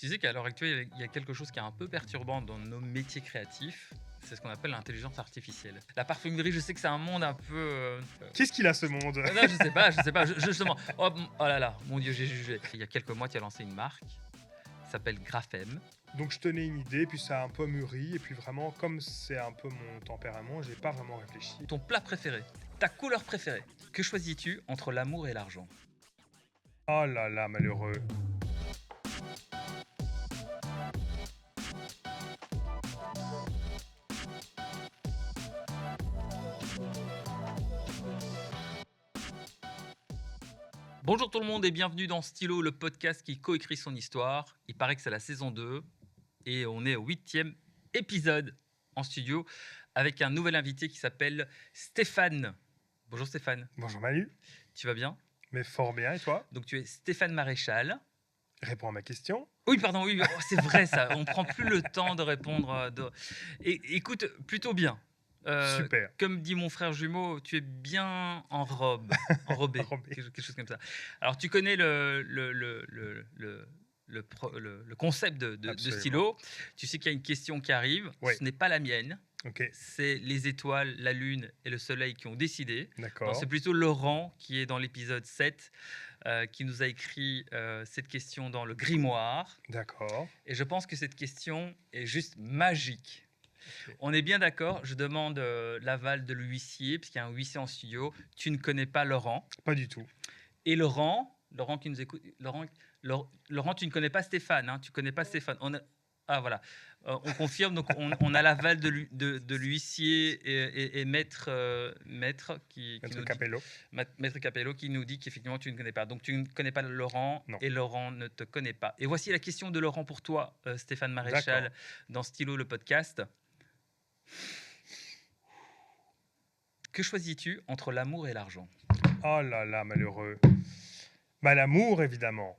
Tu sais qu'à l'heure actuelle, il y a quelque chose qui est un peu perturbant dans nos métiers créatifs. C'est ce qu'on appelle l'intelligence artificielle. La parfumerie, je sais que c'est un monde un peu. Qu'est-ce qu'il a ce monde? Non, je sais pas. Justement. Oh là là, mon Dieu, j'ai jugé. Il y a quelques mois, tu as lancé une marque qui s'appelle Graphème. Donc je tenais une idée, puis ça a un peu mûri, et puis vraiment, comme c'est un peu mon tempérament, j'ai pas vraiment réfléchi. Ton plat préféré, ta couleur préférée. Que choisis-tu entre l'amour et l'argent? Oh là là, malheureux. Bonjour tout le monde et bienvenue dans Stylo, le podcast qui coécrit son histoire. Il paraît que c'est la saison 2 et on est au 8e épisode en studio avec un nouvel invité qui s'appelle Stéphane. Bonjour Stéphane, Bonjour Manu, tu vas bien? mais fort bien, et toi? Donc tu es Stéphane Maréchal. Réponds à ma question. Oui, pardon, oui, c'est vrai ça, on prend plus le temps de répondre. Écoute, plutôt bien. Super. Comme dit mon frère jumeau, tu es bien enrobé, Enrobé. quelque chose comme ça. Alors, tu connais le concept de Absolument. stylo. Tu sais qu'il y a une question qui arrive. Oui. Ce n'est pas la mienne. Ok, C'est les étoiles, la lune et le soleil qui ont décidé. Non, d'accord. c'est plutôt Laurent qui est dans l'épisode 7 qui nous a écrit cette question dans le grimoire. D'accord. Et je pense que cette question est juste magique. Ok. On est bien d'accord, je demande l'aval de l'huissier, parce qu'il y a un huissier en studio. Tu ne connais pas Laurent. Pas du tout. Et Laurent qui nous écoute, Laurent, tu ne connais pas Stéphane, hein, tu ne connais pas Stéphane. Ah voilà, on confirme, donc on a l'aval de l'huissier et maître qui Maître nous dit, Capello. Maître Capello qui nous dit qu'effectivement tu ne connais pas. Donc tu ne connais pas Laurent Non. et Laurent ne te connaît pas. Et voici la question de Laurent pour toi, Stéphane Maréchal, D'accord. dans Stylo le podcast. Que choisis-tu entre l'amour et l'argent? Oh là là, malheureux. Bah l'amour, évidemment.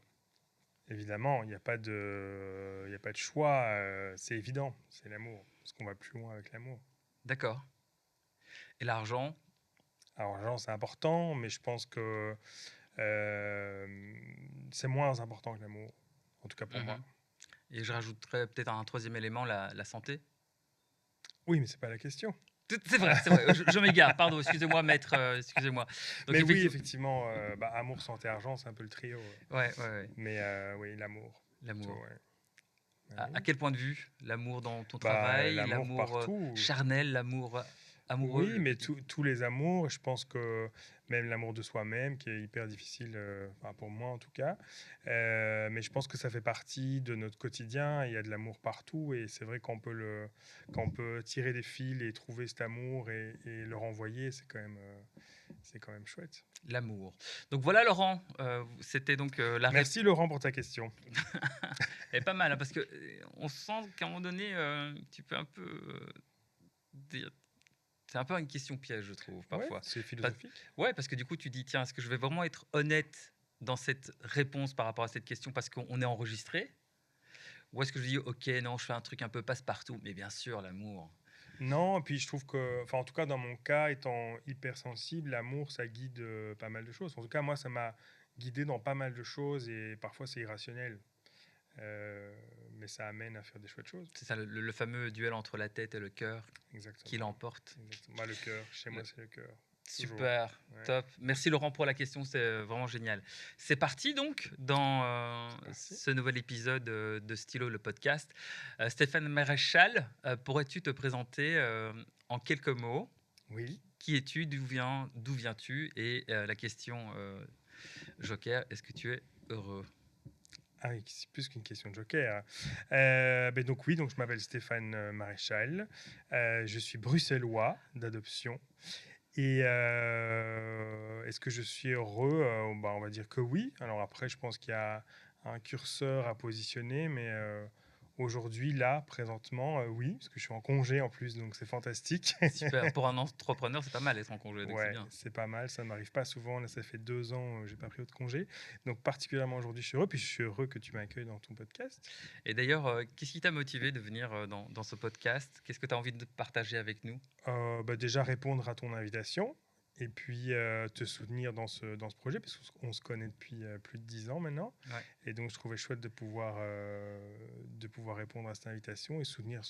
Évidemment, il n'y a pas de choix, c'est évident, c'est l'amour. Parce qu'on va plus loin avec l'amour. D'accord. Et l'argent? Alors, l'argent, c'est important, mais je pense que c'est moins important que l'amour, en tout cas pour moi. Et je rajouterais peut-être un troisième élément, la santé. Oui, mais c'est pas la question. C'est vrai, je m'égare, pardon, excusez-moi maître, excusez-moi. Donc, Mais oui, effectivement, amour, santé, argent, c'est un peu le trio. Ouais. Mais oui, l'amour. L'amour. Ouais. À quel point de vue? L'amour dans ton Bah, travail, l'amour l'amour partout. charnel, l'amour amoureux. Oui, mais tous les amours, je pense que même l'amour de soi-même, qui est hyper difficile, enfin, pour moi en tout cas, mais je pense que ça fait partie de notre quotidien. Il y a de l'amour partout, et c'est vrai qu'on peut tirer des fils et trouver cet amour et le renvoyer, c'est quand même chouette. L'amour. Donc voilà Laurent, c'était donc la réponse. Merci Laurent pour ta question. Elle est pas mal, hein, parce que on sent qu'à un moment donné, tu peux un peu dire. C'est un peu une question piège, je trouve, parfois. Ouais, c'est philosophique. Ouais, parce que du coup, tu dis, tiens, est-ce que je vais vraiment être honnête dans cette réponse par rapport à cette question parce qu'on est enregistré? Ou est-ce que je dis, ok, non, je fais un truc un peu passe-partout? Mais bien sûr, l'amour. Non, et puis je trouve que, enfin en tout cas dans mon cas, étant hypersensible, l'amour ça guide pas mal de choses. En tout cas moi ça m'a guidé dans pas mal de choses, et parfois c'est irrationnel. Mais ça amène à faire des chouettes choses. C'est ça, le fameux duel entre la tête et le cœur Exactement. qui l'emporte. Exactement. Moi, le cœur, chez moi c'est le cœur. Super, Ouais. top. Merci Laurent pour la question, c'est vraiment génial. C'est parti donc dans ce nouvel épisode de Stylo le podcast. Stéphane Maréchal, pourrais-tu te présenter en quelques mots? Oui. Qui es-tu? D'où viens-tu? Et la question Joker, est-ce que tu es heureux? Ah oui, c'est plus qu'une question de joker. Donc oui, donc je m'appelle Stéphane Maréchal. Je suis bruxellois d'adoption. Et est-ce que je suis heureux? On va dire que oui. Alors après, je pense qu'il y a un curseur à positionner, mais aujourd'hui, là, présentement, oui, parce que je suis en congé en plus, donc c'est fantastique. Super, pour un entrepreneur, c'est pas mal d'être en congé, donc c'est Ouais, bien. c'est pas mal, ça ne m'arrive pas souvent. Là, ça fait 2 ans, j'ai pas pris autre congé. Donc particulièrement aujourd'hui, je suis heureux, puis je suis heureux que tu m'accueilles dans ton podcast. Et d'ailleurs, qu'est-ce qui t'a motivé de venir dans ce podcast? Qu'est-ce que tu as envie de partager avec nous? Déjà répondre à ton invitation, et puis te soutenir dans ce projet, parce qu'on se connaît depuis plus de 10 ans maintenant. Ouais. Et donc je trouvais chouette de pouvoir pouvoir répondre à cette invitation et soutenir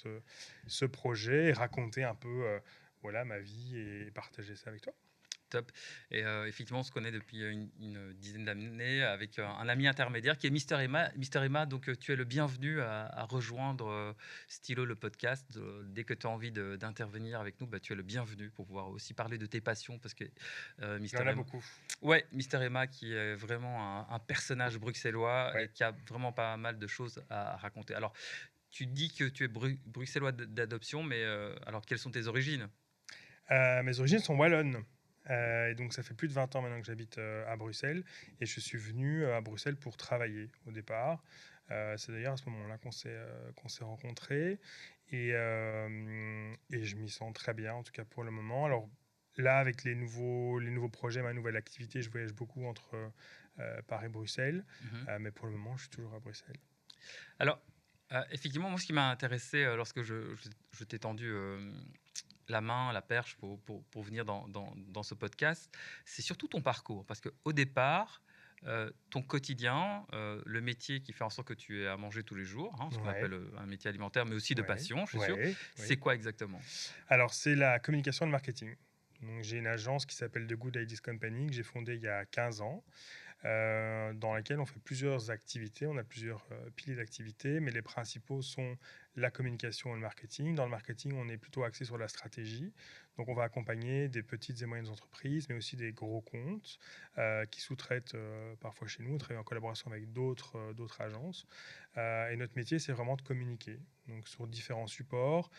ce projet et raconter un peu voilà, ma vie et partager ça avec toi. Top. Et effectivement, on se connaît depuis une dizaine d'années avec un ami intermédiaire qui est Mister Emma. Mister Emma, donc tu es le bienvenu à rejoindre Stylo, le podcast. Dès que tu as envie d'intervenir avec nous, bah, tu es le bienvenu pour pouvoir aussi parler de tes passions parce que Il y Mister en a Emma, beaucoup. ouais, Mister Emma qui est vraiment un personnage bruxellois et Ouais. qui a vraiment pas mal de choses à raconter. Alors, tu dis que tu es bruxellois d'adoption, mais alors quelles sont tes origines? Mes origines sont wallonnes. Et donc, ça fait plus de 20 ans maintenant que j'habite à Bruxelles. Et je suis venu à Bruxelles pour travailler au départ. C'est d'ailleurs à ce moment-là qu'on s'est rencontrés. Et je m'y sens très bien, en tout cas pour le moment. Alors là, avec les nouveaux projets, ma nouvelle activité, je voyage beaucoup entre Paris et Bruxelles. Mhm. Mais pour le moment, je suis toujours à Bruxelles. Alors, effectivement, moi, ce qui m'a intéressé lorsque je t'ai tendu la main, la perche pour venir dans ce podcast, c'est surtout ton parcours. Parce qu'au départ, ton quotidien, le métier qui fait en sorte que tu aies à manger tous les jours, hein, ce qu'on Ouais, appelle un métier alimentaire, mais aussi de ouais, passion, je suis sûr, ouais, c'est oui. quoi exactement? Alors, c'est la communication et le marketing. Donc, j'ai une agence qui s'appelle The Good Ideas Company que j'ai fondée il y a 15 ans, dans laquelle on fait plusieurs activités. On a plusieurs piliers d'activités, mais les principaux sont la communication et le marketing. Dans le marketing, on est plutôt axé sur la stratégie. Donc, on va accompagner des petites et moyennes entreprises, mais aussi des gros comptes qui sous-traitent parfois chez nous. On travaille en collaboration avec d'autres agences. Et notre métier, c'est vraiment de communiquer. Donc, sur différents supports,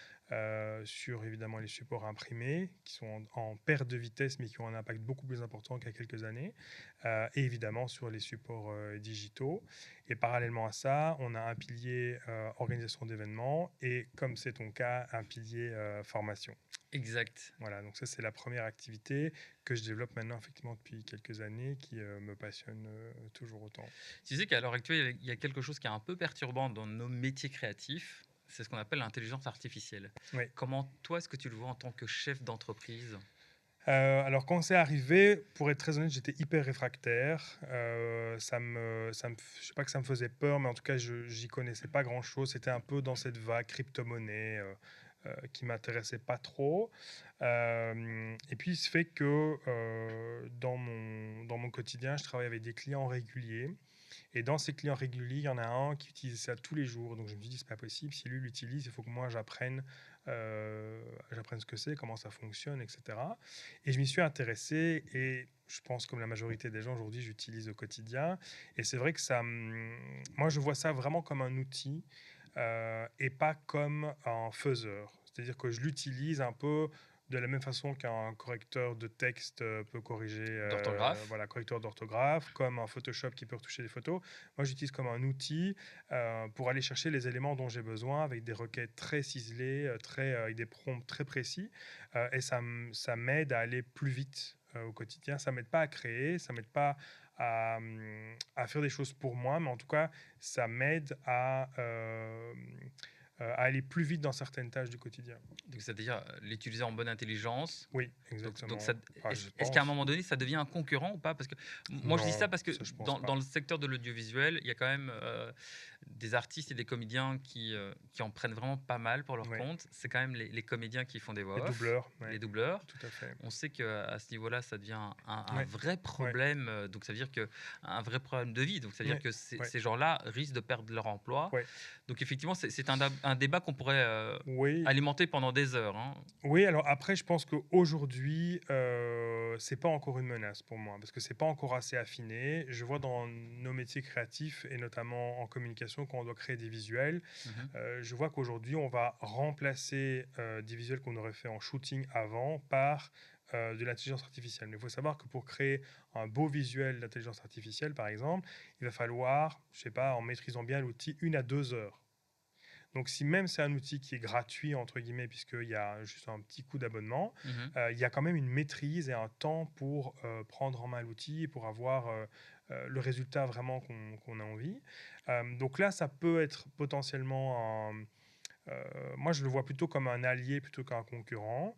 sur évidemment les supports imprimés, qui sont en perte de vitesse, mais qui ont un impact beaucoup plus important qu'il y a quelques années, et évidemment sur les supports digitaux. Et parallèlement à ça, on a un pilier organisation d'événements et, comme c'est ton cas, un pilier formation. Exact. Voilà, donc ça c'est la première activité que je développe maintenant effectivement depuis quelques années qui me passionne toujours autant. Tu sais qu'à l'heure actuelle, il y a quelque chose qui est un peu perturbant dans nos métiers créatifs. C'est ce qu'on appelle l'intelligence artificielle. Oui. Comment toi, est-ce que tu le vois en tant que chef d'entreprise? Alors quand c'est arrivé, pour être très honnête, j'étais hyper réfractaire. Je sais pas que ça me faisait peur, mais en tout cas, j'y connaissais pas grand-chose. C'était un peu dans cette vague crypto-monnaie qui m'intéressait pas trop. Et puis, il se fait que dans mon quotidien, je travaille avec des clients réguliers. Et dans ces clients réguliers, il y en a un qui utilise ça tous les jours. Donc je me suis dit, c'est pas possible. Si lui l'utilise, il faut que moi j'apprenne ce que c'est, comment ça fonctionne, etc. Et je m'y suis intéressé et je pense, comme la majorité des gens aujourd'hui, j'utilise au quotidien. Et c'est vrai que moi, je vois ça vraiment comme un outil et pas comme un faiseur. C'est-à-dire que je l'utilise un peu de la même façon qu'un correcteur de texte peut corriger, D'orthographe? voilà, correcteur d'orthographe, comme un Photoshop qui peut retoucher des photos. Moi, j'utilise comme un outil pour aller chercher les éléments dont j'ai besoin avec des requêtes très ciselées, avec des prompts très précis. Et ça m'aide à aller plus vite au quotidien. Ça m'aide pas à créer, ça m'aide pas à faire des choses pour moi, mais en tout cas, ça m'aide à aller plus vite dans certaines tâches du quotidien. Donc, c'est-à-dire l'utiliser en bonne intelligence. Oui, Donc exactement. Enfin, je est-ce qu'à un pense. moment donné, ça devient un concurrent ou pas? Parce que moi, je dis ça Non, parce que ça, je pense pas. dans le secteur de l'audiovisuel, il y a quand même des artistes et des comédiens qui en prennent vraiment pas mal pour leur Oui, compte. C'est quand même les comédiens qui font des les voix off, doubleurs, les ouais, doubleurs. tout à fait. On sait qu'à ce niveau-là, ça devient un Ouais, vrai ouais, problème. Donc, ça veut dire un vrai problème de vie. Donc, ça veut dire ouais, que ouais, ces gens-là risquent de perdre leur emploi. ouais. Donc, effectivement, c'est un débat qu'on pourrait Oui, alimenter pendant des heures, hein. oui, alors après, je pense qu'aujourd'hui, c'est pas encore une menace pour moi, parce que c'est pas encore assez affiné. Je vois dans nos métiers créatifs, et notamment en communication, quand on doit créer des visuels, Mhm. je vois qu'aujourd'hui, on va remplacer des visuels qu'on aurait fait en shooting avant par de l'intelligence artificielle. Mais il faut savoir que pour créer un beau visuel d'intelligence artificielle, par exemple, il va falloir, je sais pas, en maîtrisant bien l'outil, 1 à 2 heures. Donc, si même c'est un outil qui est gratuit, entre guillemets, puisqu'il y a juste un petit coût d'abonnement, Mhm. il y a quand même une maîtrise et un temps pour prendre en main l'outil et pour avoir le résultat vraiment qu'on a envie. Donc là, ça peut être potentiellement moi, je le vois plutôt comme un allié plutôt qu'un concurrent,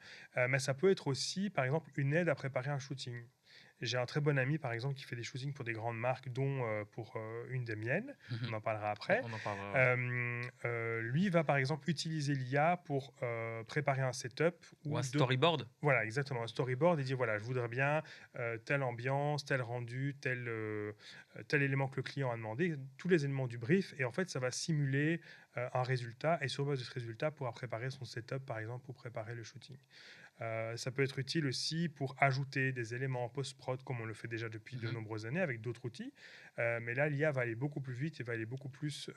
mais ça peut être aussi, par exemple, une aide à préparer un shooting. J'ai un très bon ami, par exemple, qui fait des shootings pour des grandes marques, dont pour une des miennes. On en parlera après. On en parlera. Ouais. Lui va, par exemple, utiliser l'IA pour préparer un setup Ou un ou storyboard. voilà, exactement, un storyboard et dire voilà, je voudrais bien telle ambiance, tel rendu, tel élément que le client a demandé, tous les éléments du brief. Et en fait, ça va simuler un résultat et sur base de ce résultat, pourra préparer son setup, par exemple, pour préparer le shooting. Ça peut être utile aussi pour ajouter des éléments en post-prod, comme on le fait déjà depuis de nombreuses années avec d'autres outils. Mais là, l'IA va aller beaucoup plus vite et va aller beaucoup plus,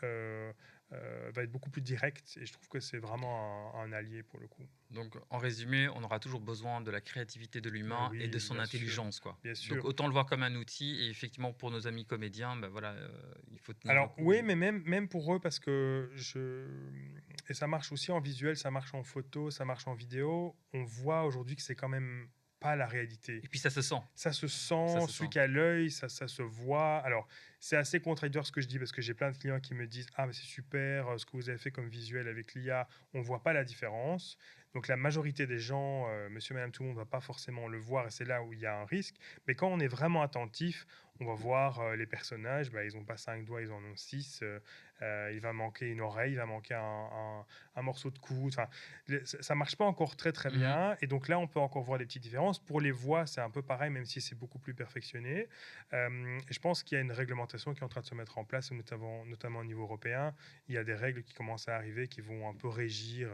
va être beaucoup plus direct. Et je trouve que c'est vraiment un allié pour le coup. Donc, en résumé, on aura toujours besoin de la créativité de l'humain et Oui, de son bien sûr, intelligence, quoi. bien Donc, sûr. autant le voir comme un outil. Et effectivement, pour nos amis comédiens, ben voilà, il faut tenir le Alors coup. oui, mais même pour eux, parce que et ça marche aussi en visuel, ça marche en photo, ça marche en vidéo, on voit aujourd'hui que c'est quand même pas la réalité. Et puis, ça se sent. Ça se Ça sent, se celui sent. qui a l'œil, ça se voit. Alors, c'est assez contradictoire ce que je dis, parce que j'ai plein de clients qui me disent « Ah, mais c'est super, ce que vous avez fait comme visuel avec l'IA, on voit pas la différence. » Donc, la majorité des gens, monsieur, madame, tout le monde ne va pas forcément le voir, et c'est là où il y a un risque. Mais quand on est vraiment attentif, on va voir les personnages, bah, ils n'ont pas 5 doigts, ils en ont 6. Il va manquer une oreille, il va manquer un morceau de coude. Enfin, ça marche pas encore très très bien. Et donc là, on peut encore voir des petites différences. Pour les voix, c'est un peu pareil, même si c'est beaucoup plus perfectionné. Et je pense qu'il y a une réglementation qui est en train de se mettre en place, notamment au niveau européen. Il y a des règles qui commencent à arriver qui vont un peu régir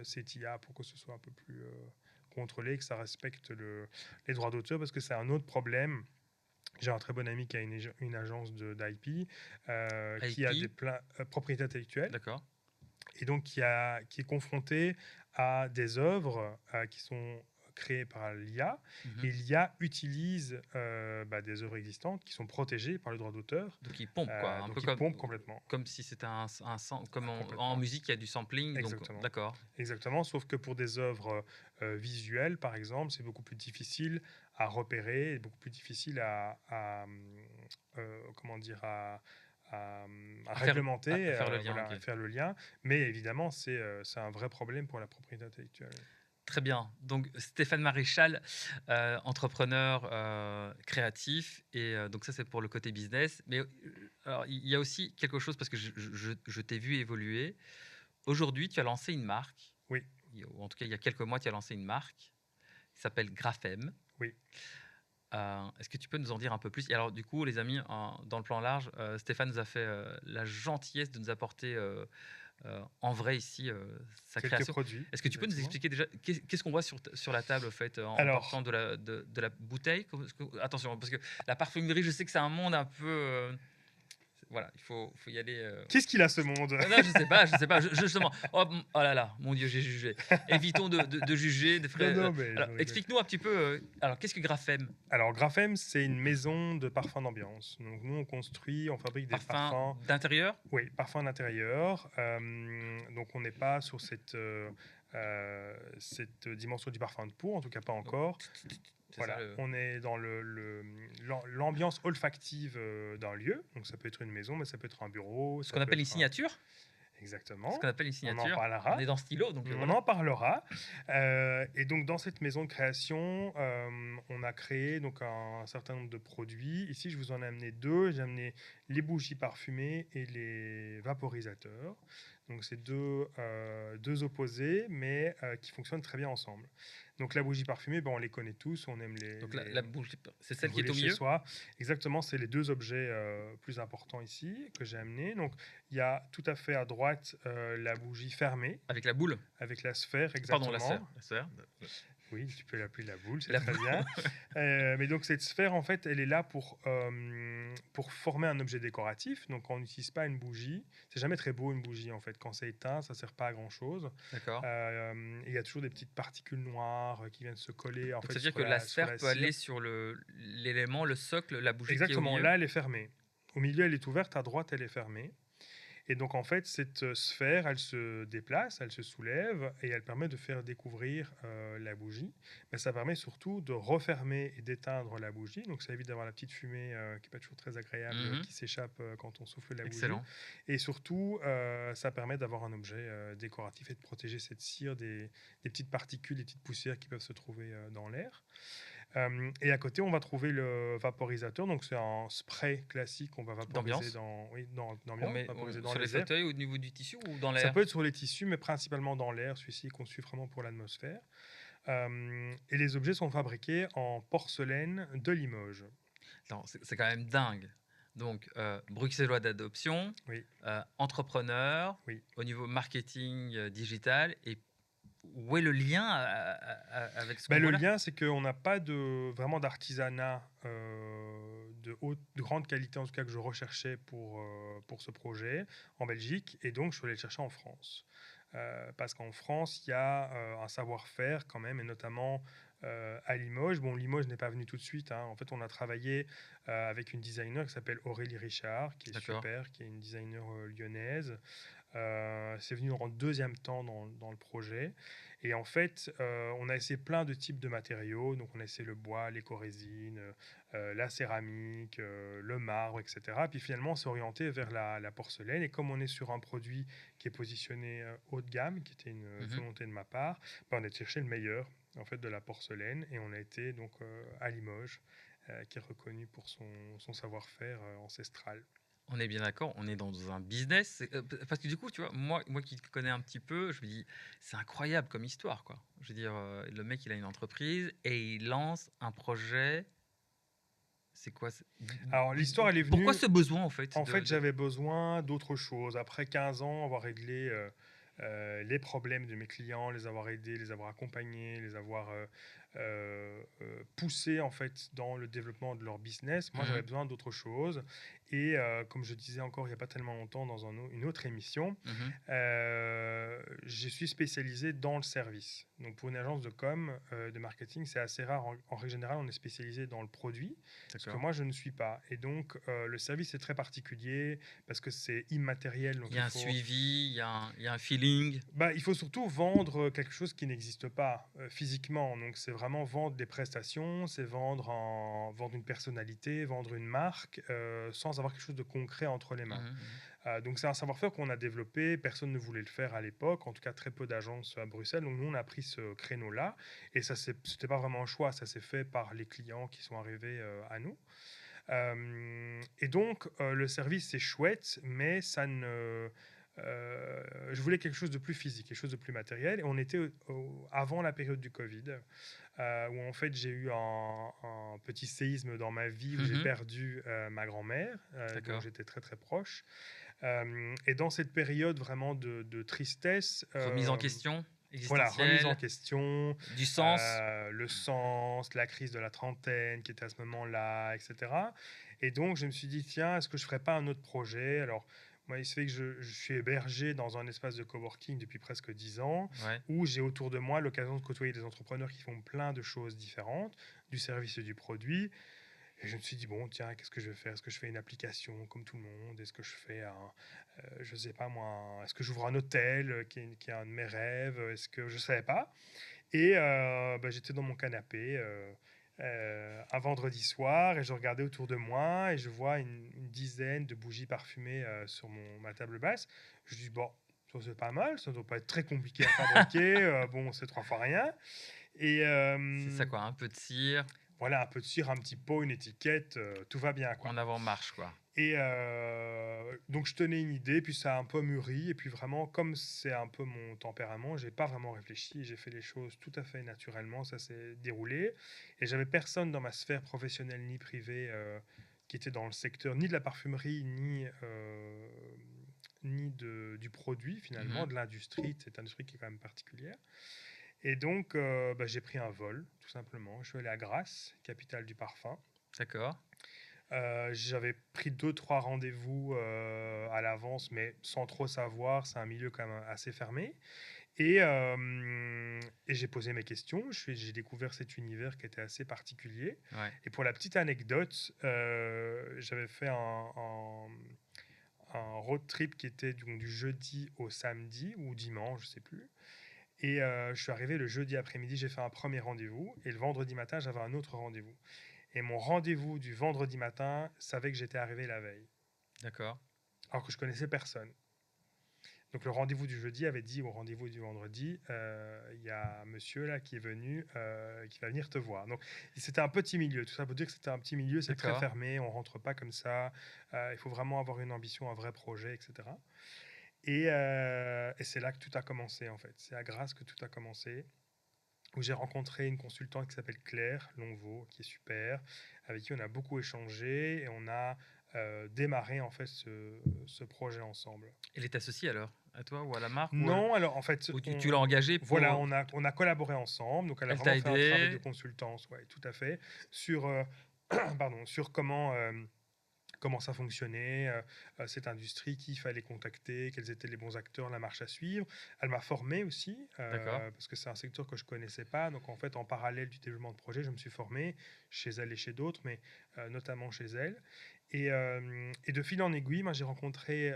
cette IA pour que ce soit un peu plus contrôlé, que ça respecte les droits d'auteur, parce que c'est un autre problème. J'ai un très bon ami qui a une agence d'IP qui a des propriétés intellectuelles. D'accord. Et donc qui est confronté à des œuvres qui sont créées par l'IA. Et l'IA utilise des œuvres existantes qui sont protégées par le droit d'auteur. Donc, il pompe, quoi. Un donc peu il pompe complètement. comme si c'était comme en Complètement. musique, il y a du sampling. Exactement. Donc, d'accord. Exactement, sauf que pour des œuvres visuelles, par exemple, c'est beaucoup plus difficile à repérer, et beaucoup plus difficile comment dire, à réglementer, à faire le lien. voilà, Ok. à faire le lien. Mais évidemment, c'est un vrai problème pour la propriété intellectuelle. Très bien. Donc, Stéphane Maréchal, entrepreneur créatif. Et donc, ça, c'est pour le côté business. Mais alors, il y a aussi quelque chose, parce que je t'ai vu évoluer. Aujourd'hui, tu as lancé une marque. Oui. Ou en tout cas, il y a quelques mois, tu as lancé une marque qui s'appelle Graphème. Oui. Est-ce que tu peux nous en dire un peu plus? Et alors, du coup, les amis, dans le plan large, Stéphane nous a fait la gentillesse de nous apporter en vrai ici sa Quelques création. produits. Est-ce que tu peux nous expliquer déjà qu'est-ce qu'on voit sur la table, au fait, en partant de la bouteille? Attention, parce que la parfumerie, je sais que c'est un monde un peu... voilà, il faut y aller. Qu'est-ce qu'il a, ce monde? Non, je sais pas. Justement. Oh là là, mon Dieu, j'ai jugé. Évitons de juger. Alors, explique-nous un petit peu. Alors, qu'est-ce que Graphème? Alors, Graphème, c'est une maison de parfums d'ambiance. Donc, nous, on fabrique des parfums d'intérieur. Oui, parfums d'intérieur. Donc, on n'est pas sur cette dimension du parfum de peau, en tout cas pas encore. Voilà, on est dans l'ambiance olfactive d'un lieu. Donc, ça peut être une maison, mais ça peut être un bureau. Ce qu'on appelle une signature. Exactement. Ce qu'on appelle une signature. On en parlera. On est dans Stylo, donc on en parlera. Et donc, dans cette maison de création, on a créé donc un certain nombre de produits. Ici, je vous en ai amené 2. J'ai amené les bougies parfumées et les vaporisateurs. Donc, c'est deux opposés, mais qui fonctionnent très bien ensemble. Donc, la bougie parfumée, on les connaît tous. On aime les. Donc, la bougie, c'est celle qui est au milieu. Exactement, c'est les 2 objets plus importants ici que j'ai amenés. Donc, il y a tout à fait à droite la bougie fermée. Avec la boule. Avec la sphère, exactement. Pardon, la sphère. Oui, tu peux l'appeler la boule, c'est très bien. Mais donc, cette sphère, en fait, elle est là pour former un objet décoratif. Donc, on n'utilise pas une bougie. C'est jamais très beau, une bougie, en fait. Quand c'est éteint, ça ne sert pas à grand-chose. D'accord. Il y a toujours des petites particules noires qui viennent se coller. Donc, ça veut dire que la sphère peut aller sur l'élément, le socle, la bougie. Exactement, qui est au milieu. là, elle est fermée. Au milieu, elle est ouverte. À droite, elle est fermée. Et donc, en fait, cette sphère, elle se déplace, elle se soulève et elle permet de faire découvrir la bougie. Mais ça permet surtout de refermer et d'éteindre la bougie. Donc, ça évite d'avoir la petite fumée qui n'est pas toujours très agréable, qui s'échappe quand on souffle la bougie. Et surtout, ça permet d'avoir un objet décoratif et de protéger cette cire des petites particules, des petites poussières qui peuvent se trouver dans l'air. Et à côté, on va trouver le vaporisateur. Donc, c'est un spray classique qu'on va vaporiser D'ambiance. On d'ambiance, met vaporiser dans sur les les airs. fauteuils au niveau du tissu ou dans Ça l'air? peut être sur les tissus, mais principalement dans l'air. Celui-ci est conçu vraiment pour l'atmosphère. Et les objets sont fabriqués en porcelaine de Limoges. Attends, c'est quand même dingue. Donc, bruxellois d'adoption, Oui, entrepreneur, oui. au niveau marketing digital. Et où est le lien avec ce qu'on Le voit là? lien, c'est qu'on n'a pas vraiment d'artisanat de grande qualité, en tout cas que je recherchais pour ce projet en Belgique, et donc je suis allé le chercher en France. Parce qu'en France, il y a un savoir-faire quand même, et notamment à Limoges. Bon, Limoges n'est pas venu tout de suite, hein. En fait, on a travaillé avec une designer qui s'appelle Aurélie Richard, qui est D'accord. super, qui est une designer lyonnaise. C'est venu en deuxième temps dans le projet. Et en fait, on a essayé plein de types de matériaux. Donc, on a essayé le bois, l'écorésine, la céramique, le marbre, etc. Puis finalement, on s'est orienté vers la porcelaine. Et comme on est sur un produit qui est positionné haut de gamme, qui était une Mhm. volonté de ma part, on a cherché le meilleur en fait de la porcelaine. Et on a été donc à Limoges, qui est reconnu pour son savoir-faire ancestral. On est bien d'accord, on est dans un business. Parce que du coup, tu vois, moi qui te connais un petit peu, je me dis, c'est incroyable comme histoire, quoi. Je veux dire, le mec, il a une entreprise et il lance un projet. C'est quoi? Alors, l'histoire, elle est Pourquoi venue. ce besoin, en fait, En fait, j'avais besoin d'autre chose. Après 15 ans, avoir réglé les problèmes de mes clients, les avoir aidés, les avoir accompagnés, les avoir poussés en fait dans le développement de leur business, moi j'avais Mhm, besoin d'autre chose. Et comme je disais encore il n'y a pas tellement longtemps dans une autre émission, mhm, je suis spécialisé dans le service. Donc pour une agence de com, de marketing, c'est assez rare. En règle générale, on est spécialisé dans le produit, ce que d'accord. moi je ne suis pas. Et donc le service est très particulier parce que c'est immatériel. Donc Il y a un suivi, il y a un feeling. il faut surtout vendre quelque chose qui n'existe pas physiquement. Donc c'est vraiment vendre des prestations, c'est vendre une personnalité, vendre une marque, sans avoir quelque chose de concret entre les mains. Mhm, mhm. Donc c'est un savoir-faire qu'on a développé, personne ne voulait le faire à l'époque, en tout cas très peu d'agences à Bruxelles, donc nous on a pris ce créneau-là, et ça c'était pas vraiment un choix, ça s'est fait par les clients qui sont arrivés à nous. Et donc le service c'est chouette, mais ça ne... je voulais quelque chose de plus physique, quelque chose de plus matériel, et on était avant la période du Covid, où en fait j'ai eu un petit séisme dans ma vie, où j'ai Mhm, perdu ma grand-mère, dont d'accord. j'étais très très proche. Et dans cette période vraiment de tristesse, Remise en question voilà, remise en existentielle, question, du sens. le sens, la crise de la trentaine qui était à ce moment-là, etc. Et donc, je me suis dit, tiens, est-ce que je ferais pas un autre projet? Alors, moi, il se fait que je suis hébergé dans un espace de coworking depuis presque 10 ans, Ouais. où j'ai autour de moi l'occasion de côtoyer des entrepreneurs qui font plein de choses différentes, du service et du produit. Et je me suis dit, bon, tiens, qu'est-ce que je vais faire? Est-ce que je fais une application comme tout le monde? Est-ce que je fais je sais pas moi, est-ce que j'ouvre un hôtel qui est un de mes rêves? Est-ce que je savais pas? Et j'étais dans mon canapé un vendredi soir et je regardais autour de moi et je vois une dizaine de bougies parfumées sur ma table basse. Je dis, bon, ça c'est pas mal, ça doit pas être très compliqué à fabriquer. Bon, c'est 3 fois rien. Et C'est ça, quoi. Un peu de cire, voilà, un peu de cire, un petit pot, une étiquette, tout va bien, quoi. en avant-marche, quoi. Et donc je tenais une idée, puis ça a un peu mûri, et puis vraiment, comme c'est un peu mon tempérament, j'ai pas vraiment réfléchi, j'ai fait les choses tout à fait naturellement, ça s'est déroulé, et j'avais personne dans ma sphère professionnelle ni privée qui était dans le secteur ni de la parfumerie, ni du produit finalement, Mhm, de l'industrie, cette industrie qui est quand même particulière. Et donc j'ai pris un vol, tout simplement, je suis allé à Grasse, capitale du parfum. d'accord. J'avais pris 2 3 rendez-vous à l'avance, mais sans trop savoir. C'est un milieu quand même assez fermé. Et j'ai posé mes questions. J'ai découvert cet univers qui était assez particulier. Ouais. Et pour la petite anecdote, j'avais fait un road trip qui était du jeudi au samedi ou dimanche, je sais plus. Et je suis arrivé le jeudi après-midi, j'ai fait un premier rendez-vous. Et le vendredi matin, j'avais un autre rendez-vous. Et mon rendez-vous du vendredi matin savait que j'étais arrivé la veille, D'accord. alors que je connaissais personne. Donc le rendez-vous du jeudi avait dit au rendez-vous du vendredi, il y a un monsieur là qui est venu, qui va venir te voir. Donc c'était un petit milieu. Tout ça pour dire que c'était un petit milieu, c'est très D'accord. fermé, on rentre pas comme ça. Il faut vraiment avoir une ambition, un vrai projet, etc. Et c'est là que tout a commencé en fait. C'est à Grasse que tout a commencé, où j'ai rencontré une consultante qui s'appelle Claire Longvaux, qui est super, avec qui on a beaucoup échangé et on a démarré en fait ce projet ensemble. Elle est associée alors à toi ou à la marque Non, alors en fait, ou tu l'as engagée voilà, pour. on a collaboré ensemble, donc elle a Elle t'a vraiment fait un travail de aidé. consultance, ouais, tout à fait, sur, pardon, sur comment ça fonctionnait, cette industrie, qui il fallait contacter, quels étaient les bons acteurs, la marche à suivre. Elle m'a formé aussi, D'accord. parce que c'est un secteur que je connaissais pas. Donc en fait, en parallèle du développement de projet, je me suis formé chez elle et chez d'autres, mais notamment chez elle. Et de fil en aiguille, moi, j'ai rencontré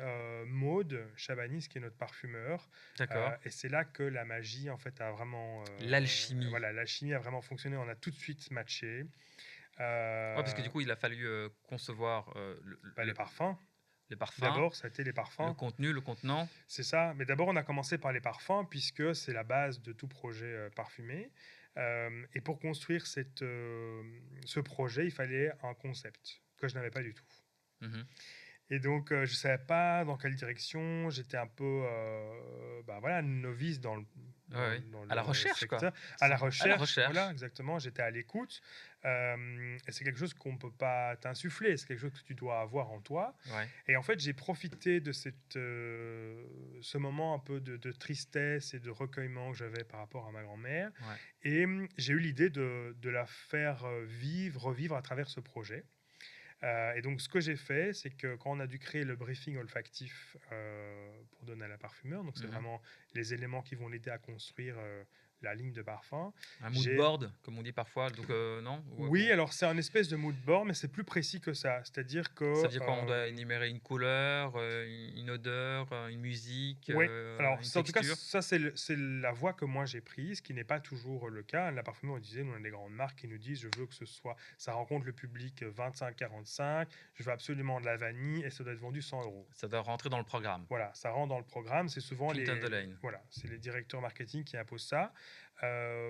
Maude Chabanis, qui est notre parfumeur. D'accord. Et c'est là que la magie, en fait, a vraiment... L'alchimie. voilà, l'alchimie a vraiment fonctionné. On a tout de suite matché. Ouais, parce que du coup, il a fallu concevoir Les parfums. les parfums, D'abord, ça a été les le parfums. contenu, le contenant. C'est ça. Mais d'abord, on a commencé par les parfums, puisque c'est la base de tout projet parfumé. Et pour construire ce projet, il fallait un concept que je n'avais pas du tout. Mhm. Et donc, je ne savais pas dans quelle direction. J'étais un peu voilà, novice dans Ouais. dans À la le recherche, quoi. secteur. À la À la recherche, recherche. voilà, exactement. J'étais à l'écoute. Et c'est quelque chose qu'on ne peut pas t'insuffler. C'est quelque chose que tu dois avoir en toi. Ouais. Et en fait, j'ai profité de ce moment un peu de tristesse et de recueillement que j'avais par rapport à ma grand-mère. Ouais. Et j'ai eu l'idée de la faire revivre à travers ce projet. Et donc, ce que j'ai fait, c'est que quand on a dû créer le briefing olfactif pour donner à la parfumeur, donc c'est Mhm. vraiment les éléments qui vont l'aider à construire la ligne de parfum. Un mood J'ai board, comme on dit parfois. Donc, non Oui, alors c'est un espèce de mood board, mais c'est plus précis que ça. C'est-à-dire Ça que veut dire quoi? On doit énumérer une couleur, une odeur, une musique, ouais, alors une en tout cas, texture. ça c'est la voie que moi j'ai prise, qui n'est pas toujours le cas. La parfumerie, on disait, nous on a des grandes marques qui nous disent, je veux que ça rencontre le public 25-45, je veux absolument de la vanille et ça doit être vendu 100 euros. Ça doit rentrer dans le programme. Voilà, ça rentre dans le programme. C'est souvent Clinton Delane. voilà, c'est les directeurs marketing qui imposent ça.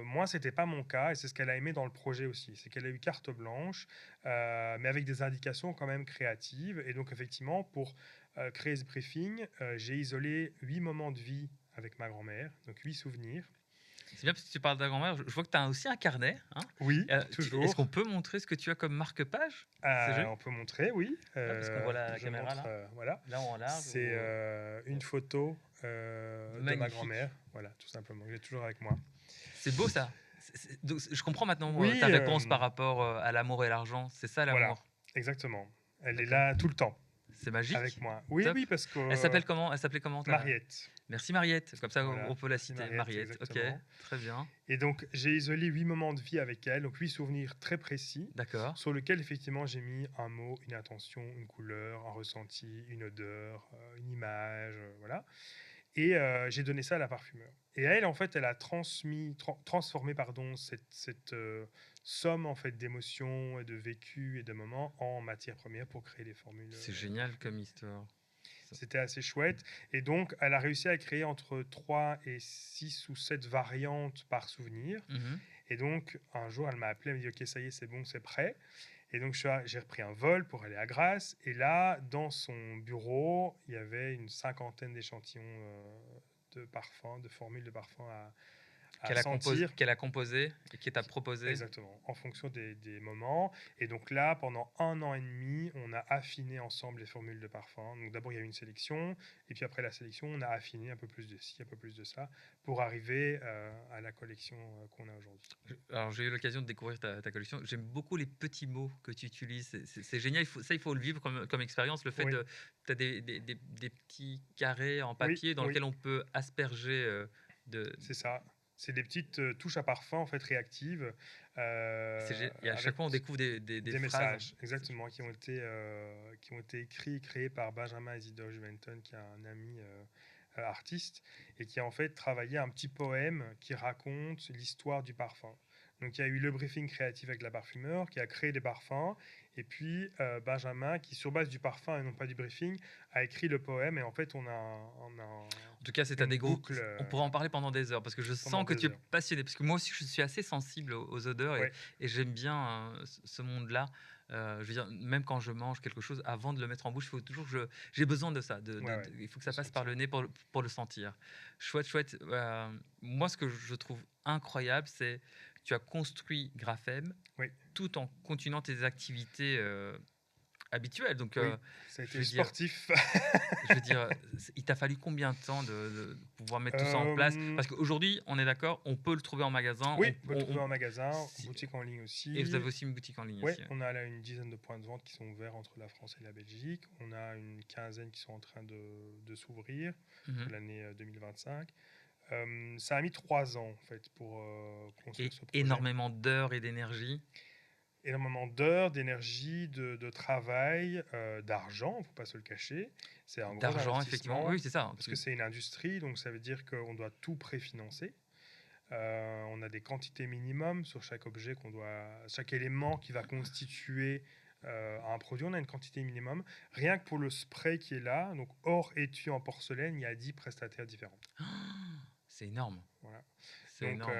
Moi, c'était pas mon cas et c'est ce qu'elle a aimé dans le projet aussi. C'est qu'elle a eu carte blanche, mais avec des indications quand même créatives. Et donc, effectivement, pour créer ce briefing, j'ai isolé 8 moments de vie avec ma grand-mère, donc 8 souvenirs. C'est bien parce que tu parles de ta grand-mère. Je vois que tu as aussi un carnet. Hein. Oui, Est-ce toujours. qu'on peut montrer ce que tu as comme marque-page? C'est joli. On peut montrer, oui. Parce qu'on voit la Je caméra montre, là. voilà. Là en large. C'est une photo de ma Magnifique. grand-mère, voilà, tout simplement. J'ai toujours avec moi. C'est beau ça. Donc, je comprends maintenant Oui, ta réponse par rapport à l'amour et l'argent. C'est ça voilà, l'amour. exactement. Elle est D'accord. là tout le temps C'est magique. avec moi. Oui, Top. oui, parce que Elle s'appelle comment? Elle s'appelait comment Mariette. Merci Mariette. Comme ça, Voilà, on peut la merci citer. Mariette, Mariette. Ok, exactement. très bien. Et donc, j'ai isolé 8 moments de vie avec elle, donc 8 souvenirs très précis, D'accord. sur lesquels, effectivement, j'ai mis un mot, une intention, une couleur, un ressenti, une odeur, une image, voilà. Et j'ai donné ça à la parfumeur. Et elle, en fait, elle a transformé pardon, cette somme en fait, d'émotions et de vécus et de moments en matière première pour créer les formules. C'est génial comme histoire. C'était assez chouette. Et donc, elle a réussi à créer entre 3 et 6 ou 7 variantes par souvenir. Mhm. Et donc, un jour, elle m'a appelé, elle m'a dit, OK, ça y est, c'est bon, c'est prêt. Et donc, j'ai repris un vol pour aller à Grasse. Et là, dans son bureau, il y avait une 50aine d'échantillons de parfums, de formules de parfums à sentir. Qu'elle a composé et qui t'a proposé. Exactement, en fonction des moments. Et donc là, pendant 1 an et demi, on a affiné ensemble les formules de parfum. Donc d'abord, il y a eu une sélection, et puis après la sélection, on a affiné un peu plus de ci, un peu plus de ça, pour arriver à la collection qu'on a aujourd'hui. Alors, j'ai eu l'occasion de découvrir ta collection. J'aime beaucoup les petits mots que tu utilises. C'est génial. Il faut le vivre comme expérience. Le fait Oui. tu as des petits carrés en papier dans oui. lesquels on peut asperger C'est ça. C'est des petites touches à parfum en fait réactives. Et à avec chaque fois, on découvre des phrases. messages, exactement, qui ont été écrits et créés par Benjamin Isidore Juventon, qui est un ami artiste, et qui a en fait travaillé un petit poème qui raconte l'histoire du parfum. Donc il y a eu le briefing créatif avec la parfumeur qui a créé des parfums. Et puis Benjamin qui, sur base du parfum et non pas du briefing, a écrit le poème. Et en fait, on a En tout cas, c'est un une des gros. boucle On pourrait en parler pendant des heures parce que je pendant sens que des tu es heures. passionné. Parce que moi aussi, je suis assez sensible aux odeurs Ouais, et j'aime bien ce monde-là. Je veux dire, même quand je mange quelque chose, avant de le mettre en bouche, il faut toujours que j'ai besoin de ça. ouais, Il faut que le ça passe par sentir. le nez pour le sentir. Chouette, chouette. Moi, ce que je trouve incroyable, c'est tu as construit Graphème Oui, tout en continuant tes activités habituelles. Donc, oui, ça a je été veux dire, sportif. il t'a fallu combien de temps de pouvoir mettre tout ça en place? Euh, Parce qu'aujourd'hui, on est d'accord, on peut le trouver en magasin. oui, on peut le trouver en magasin, Si- boutique en ligne et vous aussi. avez aussi une boutique en ligne Oui, aussi. Ouais. on a là une dizaine de points de vente qui sont ouverts entre la France et la Belgique. On a une quinzaine qui sont en train de s'ouvrir pour Mhm. l'année 2025. Ça a mis 3 ans en fait pour Et construire ce projet. énormément d'heures et d'énergie. Énormément d'heures, d'énergie, de travail, d'argent, il ne faut pas se le cacher. C'est un gros D'argent, effectivement. investissement Oui, c'est ça. Parce parce que que c'est une industrie, donc ça veut dire qu'on doit tout préfinancer. On a des quantités minimum sur chaque objet chaque élément qui va constituer un produit, on a une quantité minimum. Rien que pour le spray qui est là, donc hors étui en porcelaine, il y a 10 prestataires différents. c'est énorme. Voilà. C'est Donc énorme.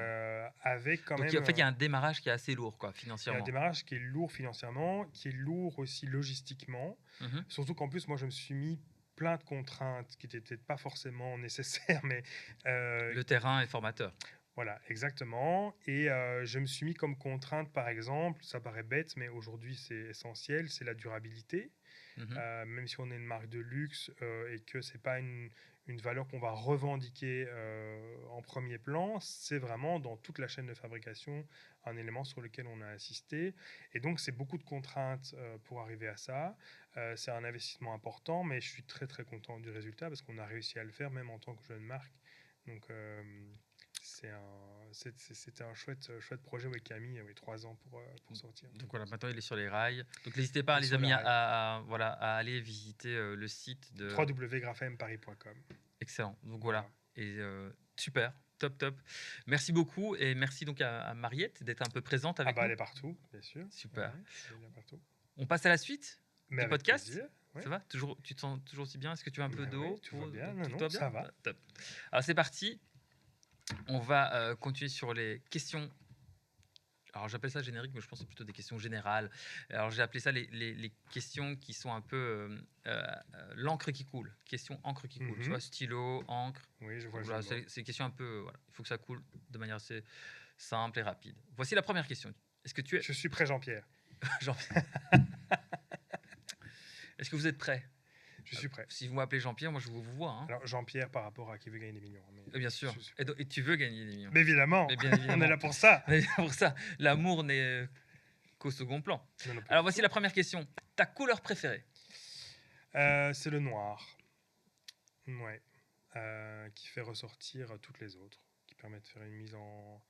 avec quand Donc, même en fait, il y a un démarrage qui est assez lourd, quoi, il y a un financièrement. démarrage qui est lourd financièrement, qui est lourd aussi logistiquement. Mhm. Surtout qu'en plus, moi, je me suis mis plein de contraintes qui n'étaient peut-être pas forcément nécessaires, mais Le terrain est formateur. voilà, exactement. Et je me suis mis comme contrainte, par exemple, ça paraît bête, mais aujourd'hui c'est essentiel, c'est la durabilité. Mhm. Même si on est une marque de luxe et que c'est pas une valeur qu'on va revendiquer en premier plan, c'est vraiment dans toute la chaîne de fabrication un élément sur lequel on a insisté. Et donc c'est beaucoup de contraintes pour arriver à ça. C'est un investissement important, mais je suis très très content du résultat parce qu'on a réussi à le faire même en tant que jeune marque. Donc c'était un chouette projet avec Camille, 3 ans pour sortir. Donc voilà, maintenant il est sur les rails. Donc n'hésitez pas, Et les sur les amis, rails. voilà, à aller visiter le site de. www.graphempparis.com. Excellent. Donc voilà. Voilà. Et super, top, top. Merci beaucoup et merci donc à Mariette d'être un peu présente Ah avec bah elle nous. est partout, bien sûr. Super. Ouais, elle est partout. On passe à la suite Mais du avec podcast. plaisir. Ouais. Ça va toujours, tu te sens toujours aussi bien? Est-ce que tu as un peu Mais d'eau oui, tout va bien. Tout Non, va bien? ça va. Top. Alors c'est parti. On va continuer sur les questions. Alors j'appelle ça générique, mais je pense que c'est plutôt des questions générales. Alors j'ai appelé ça les questions qui sont un peu l'encre qui coule. Questions encre qui coule. Tu Mhm. vois, stylo, encre. Oui, je vois Voilà, le jeu de mots. c'est des questions un peu. Voilà, il faut que ça coule de manière assez simple et rapide. Voici la première question. Est-ce que tu es. Je suis prêt, Jean-Pierre. Jean- Est-ce que vous êtes prêt? Je suis prêt. Si vous m'appelez Jean-Pierre, moi je vous vois. Hein. Alors, Jean-Pierre par rapport à qui veut gagner des millions. Mais Bien sûr. je suis- Et tu veux gagner des millions. Mais évidemment, Mais bien on évidemment. est là pour ça. Mais pour ça, l'amour n'est qu'au second plan. Non, non, pas Alors du voici tout. la première question. Ta couleur préférée? C'est le noir. Ouais. Qui fait ressortir toutes les autres, qui permet de faire une mise en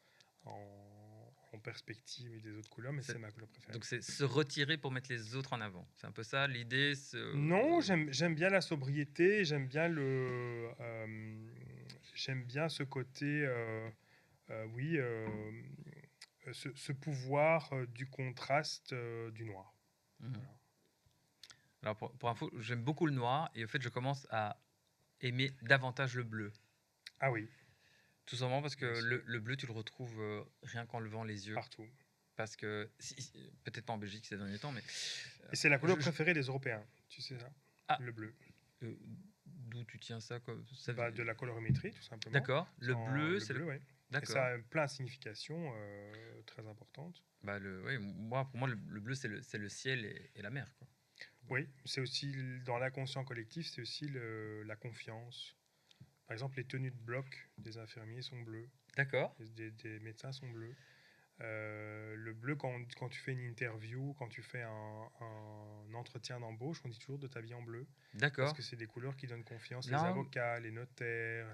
perspective des autres couleurs, mais c'est ma couleur préférée. Donc c'est se retirer pour mettre les autres en avant. C'est un peu ça l'idée. Non, j'aime bien la sobriété, j'aime bien j'aime bien ce côté, oui, ce pouvoir du contraste du noir. Mhm. Voilà. Alors pour info, j'aime beaucoup le noir et au fait je commence à aimer davantage le bleu. Ah oui, Tout simplement parce que Bien sûr. le bleu tu le retrouves rien qu'en levant les yeux. partout. Parce que, peut-être pas en Belgique ces derniers temps, mais... Et c'est la couleur je- préférée des Européens, tu sais ça, Ah. le bleu. D'où tu tiens ça, quoi ça Bah, de la colorimétrie, tout simplement. D'accord, le bleu, c'est bleu, ouais. Et D'accord. ça a plein de significations très importantes. Bah, pour moi, le bleu, c'est le ciel et la mer, quoi. Oui, c'est aussi dans l'inconscient collectif, c'est aussi la confiance. Par exemple, les tenues de bloc des infirmiers sont bleues, D'accord. des médecins sont bleus. Le bleu, quand tu fais une interview, quand tu fais un entretien d'embauche, on dit toujours de t'habiller en bleu. D'accord. Parce que c'est des couleurs qui donnent confiance. Non. Les avocats, les notaires,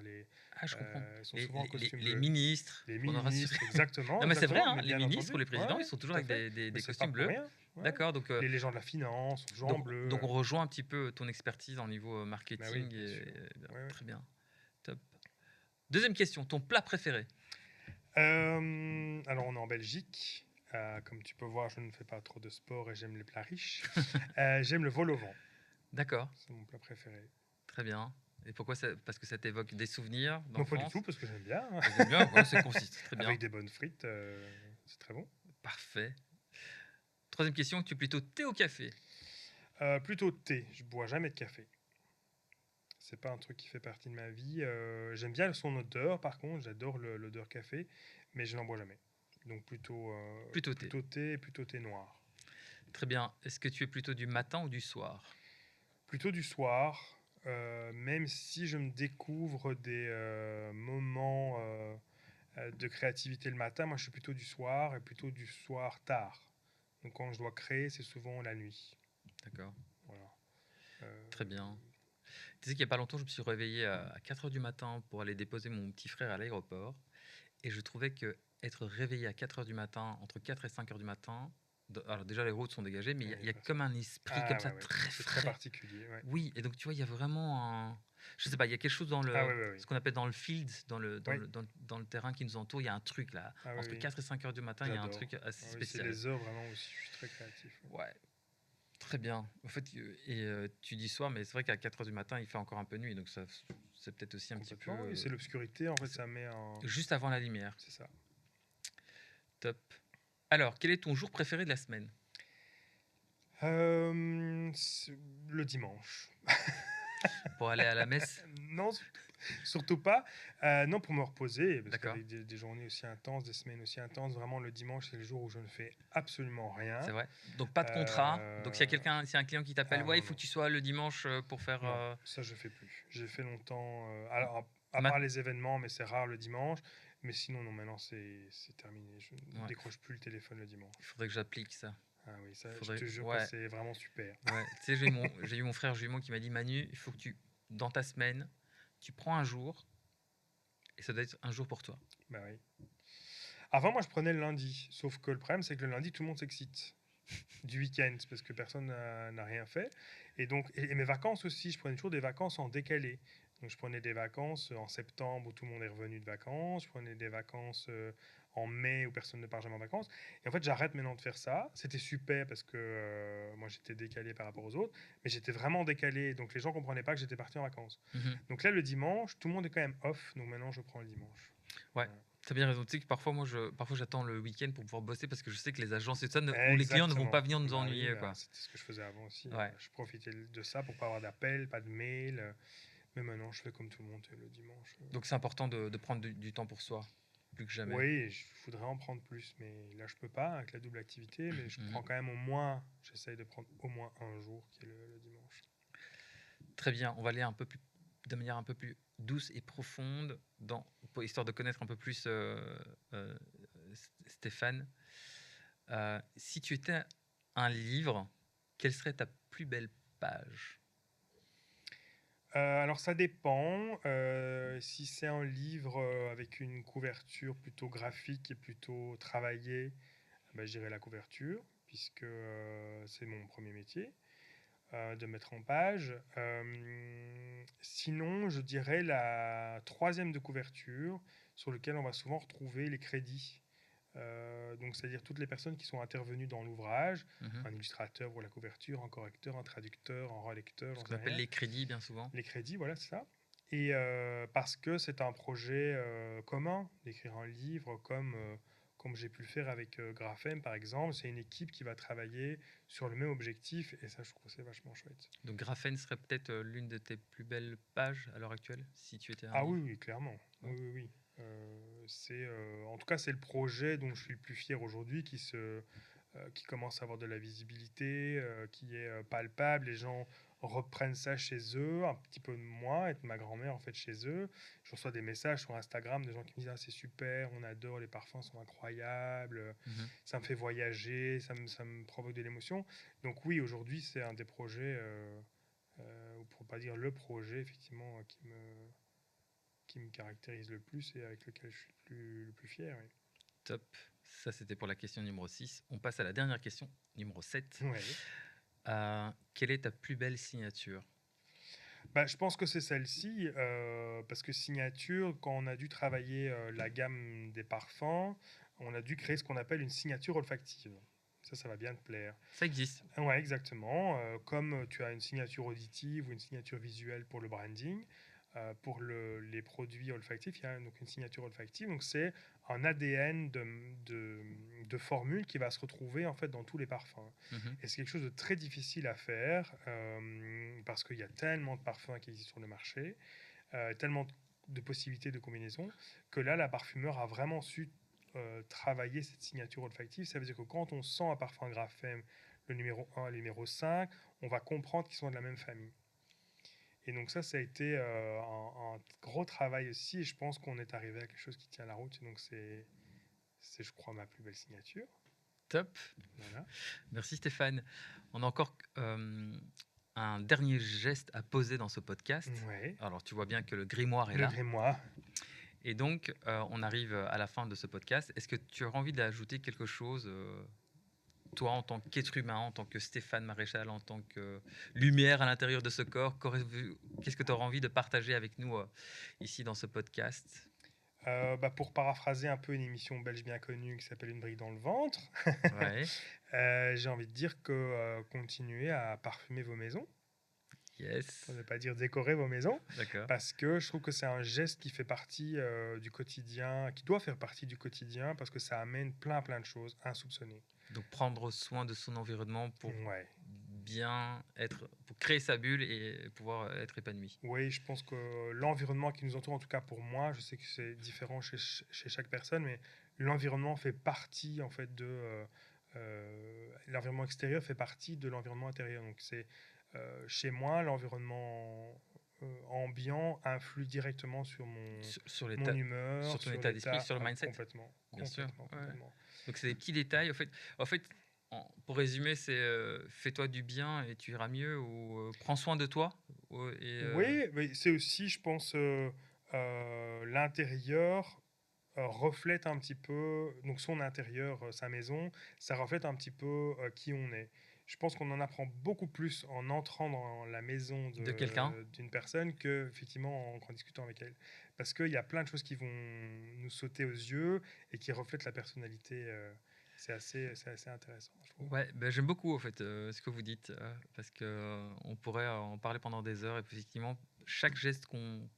Je comprends. sont souvent en costume Les bleu. ministres. Les pour nous rassurer. ministres, exactement. Non, mais c'est vrai, exactement, hein, mais les bien ministres ou entendu. les présidents, Ouais, ils sont toujours tout à avec fait. des Mais c'est costumes pas pour bleus. rien, ouais. D'accord, donc, Les gens de la finance sont toujours en bleu. donc on rejoint un petit peu ton expertise en niveau marketing. Bah oui, bien sûr. Et, Ouais, ouais. Très bien. Top. Deuxième question, ton plat préféré? Alors, on est en Belgique. Comme tu peux voir, je ne fais pas trop de sport et j'aime les plats riches. J'aime le vol au vent. D'accord, C'est mon plat préféré. très bien. Et pourquoi ça? Parce que ça t'évoque des souvenirs Non, pas du tout, d'enfance? parce que j'aime bien, hein. T'aimes bien? Ouais, c'est consiste, très bien. Avec des bonnes frites, c'est très bon. Parfait. Troisième question, tu es plutôt thé ou café? Plutôt thé. Je bois jamais de café. C'est pas un truc qui fait partie de ma vie. J'aime bien son odeur, par contre, j'adore l'odeur café, mais je n'en bois jamais. Donc Plutôt thé. plutôt thé et plutôt thé noir. Très bien. Est-ce que tu es plutôt du matin ou du soir? Plutôt du soir, même si je me découvre des moments de créativité le matin, moi je suis plutôt du soir et plutôt du soir tard. Donc quand je dois créer, c'est souvent la nuit. D'accord, Voilà. Euh, très bien. Tu sais qu'il n'y a pas longtemps, je me suis réveillé à 4 heures du matin pour aller déposer mon petit frère à l'aéroport. Et je trouvais que être réveillé à 4 heures du matin, entre 4 et 5 heures du matin, alors déjà les routes sont dégagées, mais il y a, ouais, il y a parce- comme un esprit comme Ah ça ouais, ouais. très C'est très frais. particulier. Ouais. Oui, et donc tu vois, il y a vraiment un... Je sais pas, il y a quelque chose dans Ah le... ouais, ouais, Ce oui. qu'on appelle dans le field, dans le, dans Oui. le, dans le, dans le terrain qui nous entoure, il y a un truc là. Ah oui, Entre oui. 4 et 5 heures du matin, il y a un J'adore. truc assez Ah oui, c'est spécial. les heures vraiment aussi. Je suis très créatif. Ouais. Ouais, très bien. En fait, tu dis soir, mais c'est vrai qu'à 4 heures du matin, il fait encore un peu nuit, donc ça, c'est peut-être aussi un petit peu... Complètement. Et c'est l'obscurité, en fait, c'est- ça met un. juste avant la lumière. C'est ça. Top. Alors, quel est ton jour préféré de la semaine? C'est le dimanche. Pour aller à la messe? Non, surtout pas. Non, pour me reposer, parce D'accord, qu'avec des journées aussi intenses, des semaines aussi intenses, vraiment le dimanche, c'est le jour où je ne fais absolument c'est rien. vrai. Donc pas de contrat. Donc s'il y a Euh, quelqu'un, s'il y a un client qui t'appelle, Ah ouais, il non, faut non, que tu sois le dimanche pour faire non, ça je fais plus. J'ai fait longtemps, alors à mat. part les événements, mais c'est rare le dimanche. Mais sinon, non, maintenant c'est terminé. Je ne Ouais, décroche plus le téléphone le il dimanche. faudrait que j'applique ça. Ah oui, ça, je Faudrait. te jure que Ouais, c'est vraiment super. ouais. Tu sais, j'ai eu mon frère jumeau qui m'a dit, Manu, il faut que tu, dans ta semaine, tu prends un jour et ça doit être un jour pour toi. Bah oui. Avant, moi, je prenais le lundi. Sauf que le problème, c'est que le lundi, tout le monde s'excite du week-end parce que personne n'a rien fait. Et donc, et mes vacances aussi, je prenais toujours des vacances en décalé. Donc, je prenais des vacances en septembre où tout le monde est revenu de vacances. Je prenais des vacances en mai où personne ne part jamais en vacances. Et en fait, j'arrête maintenant de faire ça. C'était super parce que moi, j'étais décalé par rapport aux autres, mais j'étais vraiment décalé. Donc, les gens comprenaient pas que j'étais parti en vacances. Mhm. Donc là, le dimanche, tout le monde est quand même off. Donc maintenant, je prends le dimanche. Ouais. Voilà. T'as bien raison. Tu sais que parfois, parfois j'attends le week-end pour pouvoir bosser parce que je sais que les agences et tout ça, ou les clients ne vont Exactement. pas venir nous Bah oui, ennuyer, bah, quoi. c'était ce que je faisais avant aussi. Ouais. Je profitais de ça pour pas avoir d'appels, pas de mails. Mais maintenant, je fais comme tout le monde le dimanche. Donc c'est important de prendre du temps pour soi, plus que jamais. Oui, je voudrais en prendre plus, mais là, je peux pas avec la double activité. Mais je Mhm. prends quand même au moins, j'essaye de prendre au moins un jour qui est le dimanche. Très bien, on va aller un peu plus, de manière un peu plus douce et profonde, histoire de connaître un peu plus euh, Stéphane. Si tu étais un livre, quelle serait ta plus belle page? Alors ça dépend. Si c'est un livre avec une couverture plutôt graphique et plutôt travaillée, ben, je dirais la couverture, puisque c'est mon premier métier. De mettre en page. Sinon, je dirais la troisième de couverture sur lequel on va souvent retrouver les crédits. Donc, c'est-à-dire toutes les personnes qui sont intervenues dans l'ouvrage, Mhm. un illustrateur pour la couverture, un correcteur, un traducteur, un relecteur, Ce j'en qu'on sais appelle rien. les crédits, bien souvent. Les crédits, voilà, c'est ça. Et parce que c'est un projet commun d'écrire un livre comme j'ai pu le faire avec Graphème, par exemple. C'est une équipe qui va travailler sur le même objectif et ça, je trouve que c'est vachement chouette. Donc Graphène serait peut-être l'une de tes plus belles pages à l'heure actuelle, si tu étais un Ah oui, livre. oui, clairement. Ouais. Oui, oui, oui. En tout cas, c'est le projet dont je suis le plus fier aujourd'hui qui commence à avoir de la visibilité, qui est palpable. Les gens reprennent ça chez eux, un petit peu de moi et de ma grand-mère en fait chez eux. Je reçois des messages sur Instagram de gens qui me disent ah, c'est super, on adore, les parfums sont incroyables, Mhm. ça me fait voyager, ça me provoque de l'émotion. Donc oui, aujourd'hui c'est un des projets, ou pour pas dire le projet effectivement qui me caractérise le plus et avec lequel je suis le plus fier. Oui. Top. Ça, c'était pour la question numéro 6. On passe à la dernière question, numéro 7. Ouais. Quelle est ta plus belle signature? Bah, je pense que c'est celle-ci, parce que signature, quand on a dû travailler la gamme des parfums, on a dû créer ce qu'on appelle une signature olfactive. Ça va bien te plaire. Ça existe. Ouais, exactement. Comme tu as une signature auditive ou une signature visuelle pour le branding, pour les produits olfactifs, il y a donc une signature olfactive. Donc c'est un ADN de formule qui va se retrouver en fait dans tous les parfums. Mhm. Et c'est quelque chose de très difficile à faire parce qu'il y a tellement de parfums qui existent sur le marché, tellement de possibilités de combinaison, que là, la parfumeur a vraiment su travailler cette signature olfactive. Ça veut dire que quand on sent un parfum Graphème, le numéro 1 et le numéro 5, on va comprendre qu'ils sont de la même famille. Et donc ça a été un gros travail aussi, et je pense qu'on est arrivé à quelque chose qui tient la route. Et donc c'est, je crois, ma plus belle signature. Top. Voilà. Merci Stéphane. On a encore un dernier geste à poser dans ce podcast. Ouais. Alors tu vois bien que le grimoire est Le là. grimoire. Et donc on arrive à la fin de ce podcast. Est-ce que tu aurais envie d'ajouter quelque chose, toi en tant qu'être humain, en tant que Stéphane Maréchal, en tant que lumière à l'intérieur de ce corps, qu'est-ce que tu aurais envie de partager avec nous ici dans ce podcast? Bah, pour paraphraser un peu une émission belge bien connue qui s'appelle Une brique dans le ventre, Ouais, j'ai envie de dire que continuez à parfumer vos maisons, pour yes, ne pas dire décorer vos maisons, d'accord. parce que je trouve que c'est un geste qui fait partie du quotidien, qui doit faire partie du quotidien, parce que ça amène plein de choses insoupçonnées. Donc prendre soin de son environnement pour Ouais. bien être, pour créer sa bulle et pouvoir être épanoui. Oui, je pense que l'environnement qui nous entoure, en tout cas pour moi, je sais que c'est différent chez chaque personne, mais l'environnement fait partie en fait l'environnement extérieur fait partie de l'environnement intérieur. Donc c'est chez moi, l'environnement ambiant influe directement sur Sur mon l'état, humeur, sur ton sur état d'esprit, l'état. sur le Ouais, mindset, complètement, bien sûr. complètement, Ouais. complètement. Donc c'est des petits détails. En fait, pour résumer, c'est fais-toi du bien et tu iras mieux, ou prends soin de toi. Oui, mais c'est aussi, je pense, l'intérieur reflète un petit peu, donc son intérieur, sa maison, ça reflète un petit peu qui on est. Je pense qu'on en apprend beaucoup plus en entrant dans la maison De quelqu'un. d'une personne que effectivement en discutant avec elle. Parce qu'il y a plein de choses qui vont nous sauter aux yeux et qui reflètent la personnalité. C'est assez intéressant, je trouve. Ouais, ben, j'aime beaucoup en fait ce que vous dites, parce que on pourrait en parler pendant des heures. Et puis, effectivement, chaque geste qu'on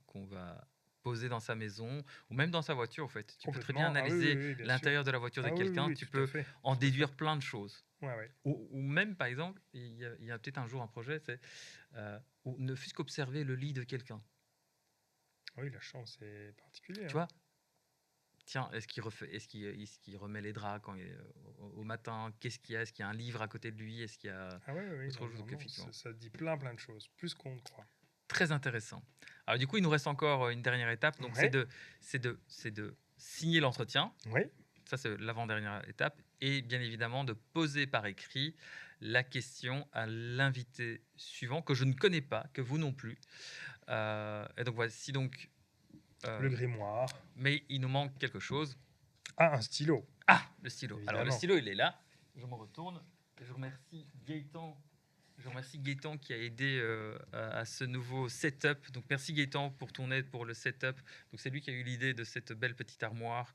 qu'on va poser dans sa maison ou même dans sa voiture, en fait, tu peux très bien Complètement. Ah oui, oui, analyser oui, bien sûr. l'intérieur de la voiture de Ah oui, oui, quelqu'un. oui, Tu tout à peux fait. en Tout à fait. déduire plein de choses. Ouais, ouais. Ou même, par exemple, il y a peut-être un jour un projet, c'est ou ne fût-ce qu'observer le lit de quelqu'un. Ah oui, la chance est particulière. Tu vois, tiens, est-ce qu'il remet les draps quand au matin? Qu'est-ce qu'il y a? Est-ce qu'il y a un livre à côté de lui? Est-ce qu'il y a Ah oui, oui, oui, autre non, chose? Donc, vraiment, effectivement, ça dit plein de choses, plus qu'on ne croit. très intéressant. Alors, du coup, il nous reste encore une dernière étape. Donc, c'est Ouais, de signer l'entretien. oui, Ça, c'est l'avant-dernière étape. Et bien évidemment, de poser par écrit la question à l'invité suivant, que je ne connais pas, que vous non plus. Et donc, voici donc. le euh, grimoire. mais il nous manque quelque chose. Ah, un stylo, Ah, le stylo. Alors, le évidemment. stylo, il est là. Je me retourne. Je remercie Gaëtan. Je remercie Gaëtan qui a aidé à ce nouveau setup. Donc, merci Gaëtan pour ton aide pour le setup. Donc, c'est lui qui a eu l'idée de cette belle petite armoire.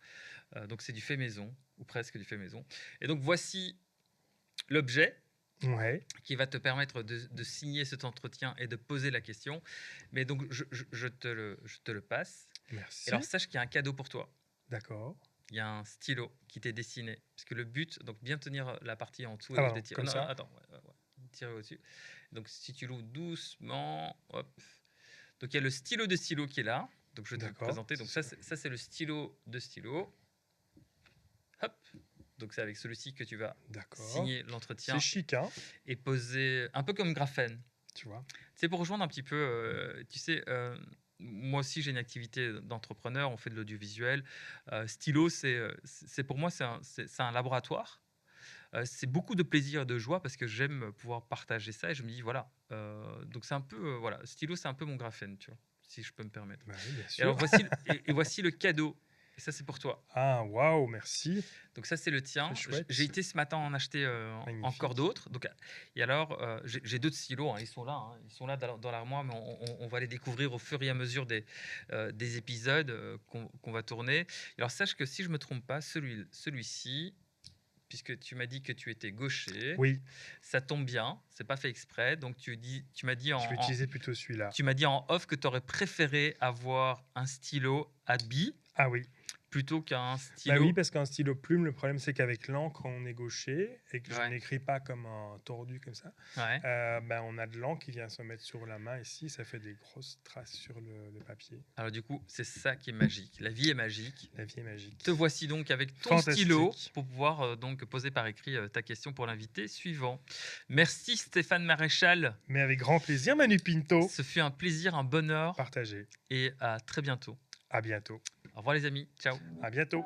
Donc, c'est du fait maison, ou presque du fait maison. Et donc, voici l'objet Ouais, qui va te permettre de signer cet entretien et de poser la question. Mais donc, je te le passe. Et merci. alors, sache qu'il y a un cadeau pour toi. D'accord. Il y a un stylo qui t'est dessiné. Parce que le but, donc bien tenir la partie en dessous Ah, et de pardon, tirer. comme Non, ça. attends, ouais. Tirer au-dessus. Donc, si tu loues doucement, hop. Donc, il y a le stylo de stylo qui est là. Donc, je vais te le D'accord. présenter. Donc, ça, c'est le stylo de stylo. Hop. Donc, c'est avec celui-ci que tu vas D'accord. signer C'est l'entretien chic, hein, et poser un peu comme graphène. tu vois. C'est pour rejoindre un petit peu, tu sais, moi aussi j'ai une activité d'entrepreneur, on fait de l'audiovisuel. Stylo, c'est pour moi, c'est un laboratoire. C'est beaucoup de plaisir et de joie parce que j'aime pouvoir partager ça et je me dis, voilà, donc c'est un peu, voilà, Stylo, c'est un peu mon graphène, tu vois, si je peux me permettre. Bah oui, bien Et alors sûr. voici le cadeau Et ça, c'est pour toi. Ah, waouh, merci. Donc ça, c'est le tien. C'est chouette. J'ai été ce matin en acheter Magnifique. encore d'autres. Donc, et alors, j'ai d'autres stylos. Ils sont là. Ils sont là dans l'armoire, mais on va les découvrir au fur et à mesure des épisodes qu'on va tourner. Alors, sache que si je me trompe pas, celui-ci, puisque tu m'as dit que tu étais gaucher, Oui, ça tombe bien. C'est pas fait exprès. Donc, tu m'as dit je vais utiliser plutôt celui-là. tu m'as dit en off que tu aurais préféré avoir un stylo à billes Ah oui. plutôt qu'un Bah stylo. oui, parce qu'un stylo plume, le problème c'est qu'avec l'encre, on est gaucher et que je Ouais. n'écris pas comme un tordu comme ça. Ouais. On a de l'encre qui vient se mettre sur la main ici, ça fait des grosses traces sur le papier. Alors du coup, c'est ça qui est magique. La vie est magique. La vie est magique. Te voici donc avec ton Fantastique. stylo pour pouvoir donc poser par écrit ta question pour l'invité suivant. Merci Stéphane Maréchal. Mais avec grand plaisir, Manu Pinto. Ce fut un plaisir, un bonheur Partagé. et à très bientôt. À bientôt. Au revoir les amis. Ciao. À bientôt.